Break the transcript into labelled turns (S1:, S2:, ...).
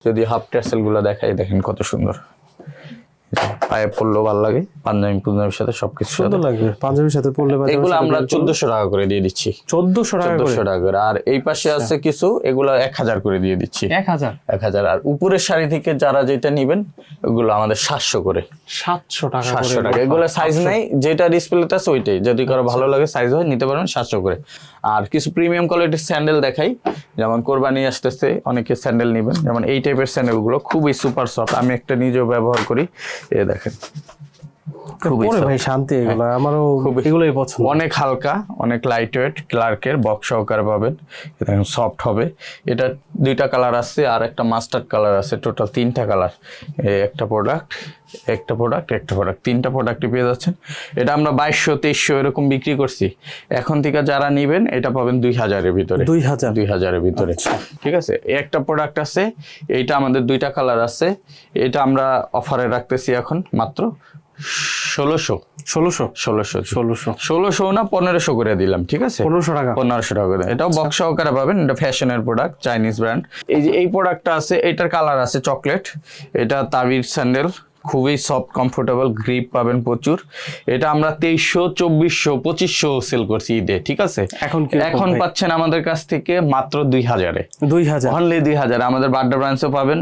S1: যদি half tassel গুলো দেখাই, দেখেন কত সুন্দর, পায়ে পড়লেও ভালো লাগে, পাঞ্জাবির সাথে সবকিছু
S2: সুন্দর লাগবে, পাঞ্জাবির সাথে পরলে।
S1: এগুলো আমরা 1400 টাকা করে দিয়ে দিচ্ছি।
S2: 1400
S1: টাকা করে। আর এই পাশে আছে কিছু, এগুলো 1000 করে দিয়ে দিচ্ছি। 1000। আর উপরের শাড়ি থেকে যারা যেটা নিবেন ওগুলো আমাদের 700 করে।
S2: 700 টাকা।
S1: এগুলো সাইজ নাই, যেটা ডিসপ্লেতে আছে ওইটাই, যদি কারো ভালো লাগে সাইজ হয় নিতে পারবেন 700 করে। আর কিছু প্রিমিয়াম কোয়ালিটির স্যান্ডেল দেখাই, যেমন কোরবানি আসতেছে, অনেকে স্যান্ডেল নিবেন, যেমন এই টাইপের স্যান্ডেলগুলো খুবই সুপার সফট, আমি একটা নিজেও ব্যবহার করি। এ দেখেন
S2: ভাই শান্তি, এগুলো আমারও এগুলোই পছন্দ।
S1: অনেক হালকা, অনেক লাইট ওয়েট, ক্লার্কের বক্স সহকারে পাবেন, দেখেন সফট হবে। এটা 2টা কালার আছে আর একটা মাস্টার্ড কালার আছে, টোটাল 3টা কালার। একটা প্রোডাক্ট, 3টা প্রোডাক্টই পেয়ে যাচ্ছেন। এটা আমরা 2200-2300 এরকম বিক্রি করছি, এখন থেকে যারা নিবেন এটা পাবেন 2000-এর ভিতরে। 2000-এর ভিতরে, ঠিক আছে। একটা প্রোডাক্ট আছে, এইটা আমাদের 2টা কালার আছে, এটা আমরা অফারে রাখতেছি এখন মাত্র 1600 না 1500 করে দিলাম, ঠিক আছে। 1500 টাকা করে। এটাও বক্স সহকারে পাবেন, এটা ফ্যাশনের প্রোডাক্ট, চাইনিজ ব্র্যান্ড। এই যে এই প্রোডাক্টটা আছে, এটার কালার আছে চকলেট, এটা তাবির স্যান্ডেল, খুবই সফট কমফোর্টেবল, গ্রিপ পাবেন প্রচুর। এটা আমরা 2300, 2400, 2500 সেল করছি ঈদে, ঠিক আছে। এখন পাচ্ছেন আমাদের কাছ থেকে মাত্র 2000-এ, অনলি 2000। আমাদের বাড্ডা ব্রাঞ্চেও পাবেন,